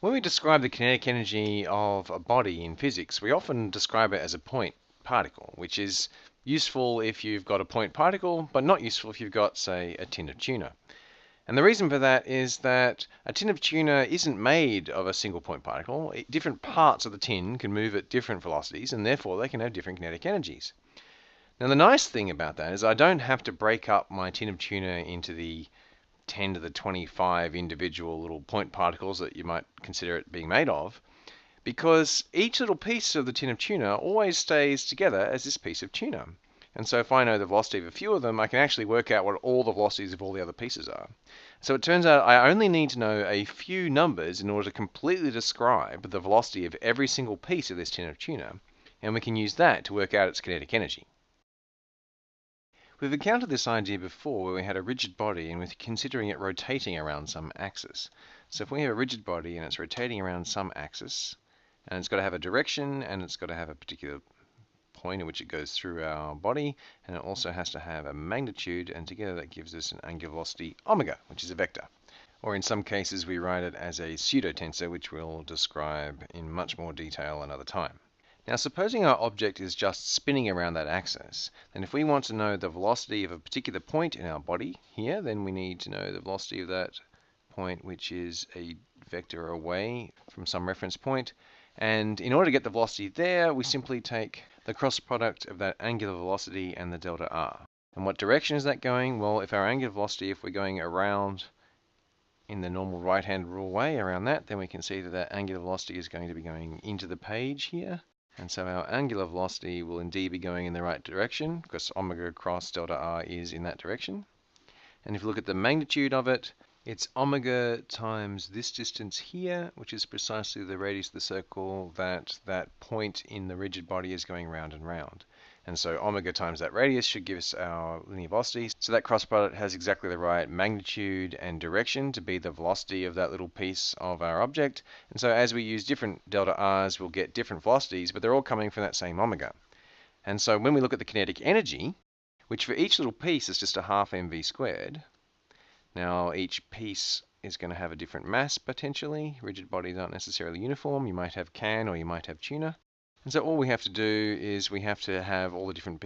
When we describe the kinetic energy of a body in physics, we often describe it as a point particle, which is useful if you've got a point particle, but not useful if you've got, say, a tin of tuna. And the reason for that is that a tin of tuna isn't made of a single point particle. Different parts of the tin can move at different velocities, and therefore they can have different kinetic energies. Now, the nice thing about that is I don't have to break up my tin of tuna into the 10 to the 25 individual little point particles that you might consider it being made of, because each little piece of the tin of tuna always stays together as this piece of tuna. And so if I know the velocity of a few of them, I can actually work out what all the velocities of all the other pieces are. So it turns out I only need to know a few numbers in order to completely describe the velocity of every single piece of this tin of tuna, and we can use that to work out its kinetic energy. We've encountered this idea before where we had a rigid body and we're considering it rotating around some axis. So if we have a rigid body and it's rotating around some axis, and it's got to have a direction and it's got to have a particular point in which it goes through our body, and it also has to have a magnitude, and together that gives us an angular velocity omega, which is a vector. Or in some cases we write it as a pseudotensor, which we'll describe in much more detail another time. Now, supposing our object is just spinning around that axis, then if we want to know the velocity of a particular point in our body here, then we need to know the velocity of that point, which is a vector away from some reference point. And in order to get the velocity there, we simply take the cross product of that angular velocity and the delta r. And what direction is that going? Well, if our angular velocity, if we're going around in the normal right-hand rule way around that, then we can see that that angular velocity is going to be going into the page here. And so our angular velocity will indeed be going in the right direction, because omega cross delta r is in that direction. And if you look at the magnitude of it, it's omega times this distance here, which is precisely the radius of the circle that that point in the rigid body is going round and round. And so omega times that radius should give us our linear velocity. So that cross product has exactly the right magnitude and direction to be the velocity of that little piece of our object. And so as we use different delta r's, we'll get different velocities, but they're all coming from that same omega. And so when we look at the kinetic energy, which for each little piece is just a half mv squared, now each piece is going to have a different mass potentially. Rigid bodies aren't necessarily uniform. You might have can or you might have tuna. And so all we have to do is we have to have all the different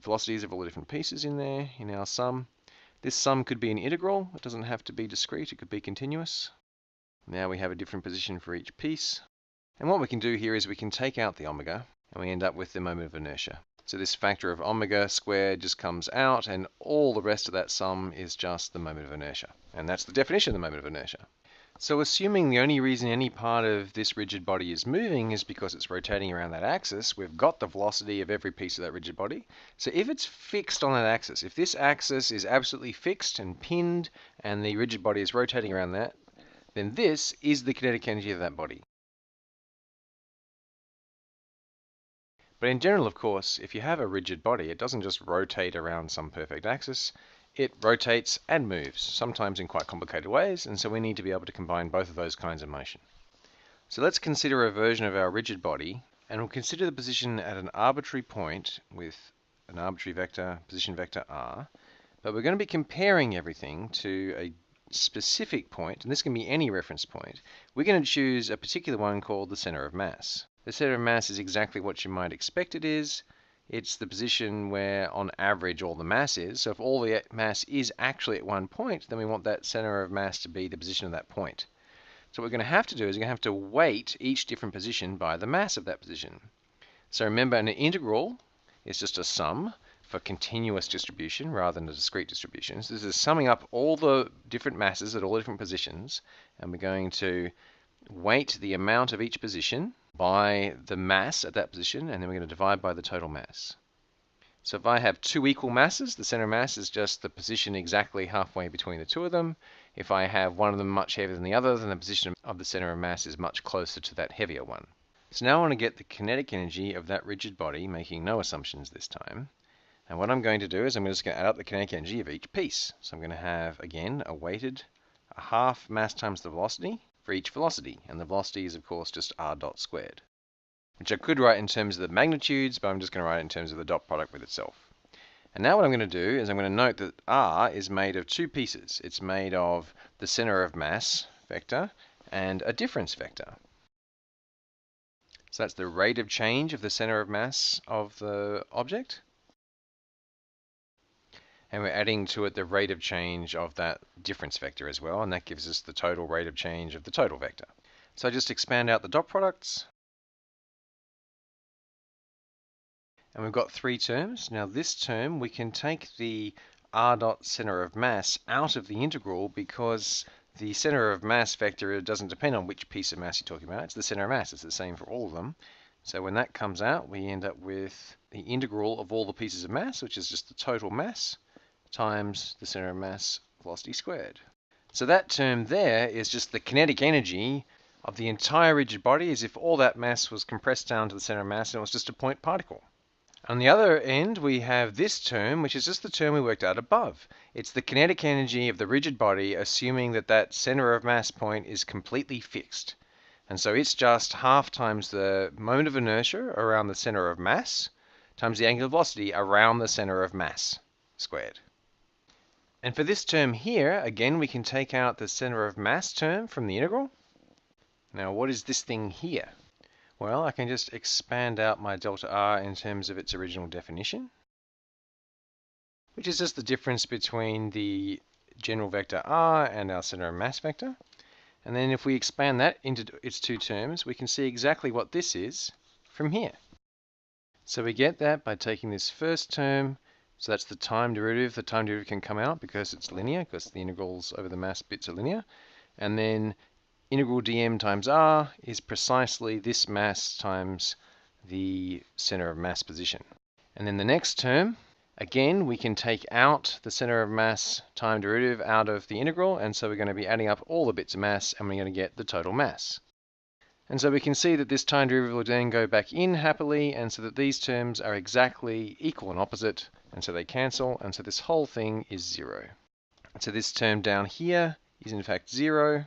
velocities of all the different pieces in there in our sum. This sum could be an integral. It doesn't have to be discrete. It could be continuous. Now we have a different position for each piece. And what we can do here is we can take out the omega and we end up with the moment of inertia. So this factor of omega squared just comes out, and all the rest of that sum is just the moment of inertia. And that's the definition of the moment of inertia. So assuming the only reason any part of this rigid body is moving is because it's rotating around that axis, we've got the velocity of every piece of that rigid body. So if it's fixed on that axis, if this axis is absolutely fixed and pinned and the rigid body is rotating around that, then this is the kinetic energy of that body. But in general, of course, if you have a rigid body, it doesn't just rotate around some perfect axis. It rotates and moves, sometimes in quite complicated ways, and so we need to be able to combine both of those kinds of motion. So let's consider a version of our rigid body, and we'll consider the position at an arbitrary point with an arbitrary vector, position vector r, but we're going to be comparing everything to a specific point, and this can be any reference point. We're going to choose a particular one called the center of mass. The center of mass is exactly what you might expect it is. It's the position where, on average, all the mass is. So if all the mass is actually at one point, then we want that center of mass to be the position of that point. So what we're going to have to do is we're going to have to weight each different position by the mass of that position. So remember, an integral is just a sum for continuous distribution rather than a discrete distribution. So this is summing up all the different masses at all different positions, and we're going to weight the amount of each position by the mass at that position, and then we're going to divide by the total mass. So if I have two equal masses, the center of mass is just the position exactly halfway between the two of them. If I have one of them much heavier than the other, then the position of the center of mass is much closer to that heavier one. So now I want to get the kinetic energy of that rigid body, making no assumptions this time. And what I'm going to do is I'm just going to add up the kinetic energy of each piece. So I'm going to have, again, a weighted a half mass times the velocity for each velocity, and the velocity is of course just r dot squared, which I could write in terms of the magnitudes, but I'm just going to write it in terms of the dot product with itself. And now what I'm going to do is I'm going to note that r is made of two pieces. It's made of the center of mass vector and a difference vector. So that's the rate of change of the center of mass of the object. And we're adding to it the rate of change of that difference vector as well, and that gives us the total rate of change of the total vector. So I just expand out the dot products. And we've got three terms. Now this term, we can take the r dot center of mass out of the integral because the center of mass vector doesn't depend on which piece of mass you're talking about. It's the center of mass. It's the same for all of them. So when that comes out, we end up with the integral of all the pieces of mass, which is just the total mass, times the center of mass velocity squared. So that term there is just the kinetic energy of the entire rigid body, as if all that mass was compressed down to the center of mass and it was just a point particle. On the other end, we have this term, which is just the term we worked out above. It's the kinetic energy of the rigid body, assuming that that center of mass point is completely fixed. And so it's just half times the moment of inertia around the center of mass times the angular velocity around the center of mass squared. And for this term here, again, we can take out the center of mass term from the integral. Now, what is this thing here? Well, I can just expand out my delta r in terms of its original definition, which is just the difference between the general vector r and our center of mass vector. And then if we expand that into its two terms, we can see exactly what this is from here. So we get that by taking this first term, so that's the time derivative. The time derivative can come out because it's linear, because the integrals over the mass bits are linear. And then integral dm times r is precisely this mass times the center of mass position. And then the next term, again, we can take out the center of mass time derivative out of the integral, and so we're going to be adding up all the bits of mass, and we're going to get the total mass. And so we can see that this time derivative will then go back in happily, and so that these terms are exactly equal and opposite, and so they cancel, and so this whole thing is 0. So this term down here is in fact 0.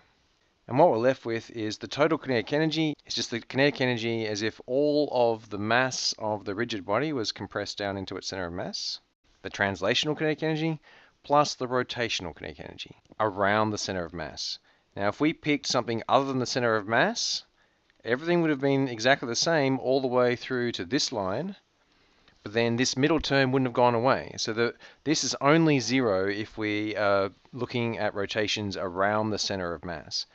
And what we're left with is the total kinetic energy. It's just the kinetic energy as if all of the mass of the rigid body was compressed down into its center of mass. The translational kinetic energy plus the rotational kinetic energy around the center of mass. Now, if we picked something other than the center of mass, everything would have been exactly the same all the way through to this line, but then this middle term wouldn't have gone away. So this is only 0 if we are looking at rotations around the center of mass.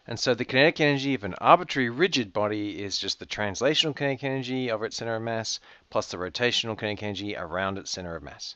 And so the kinetic energy of an arbitrary rigid body is just the translational kinetic energy over its center of mass plus the rotational kinetic energy around its center of mass.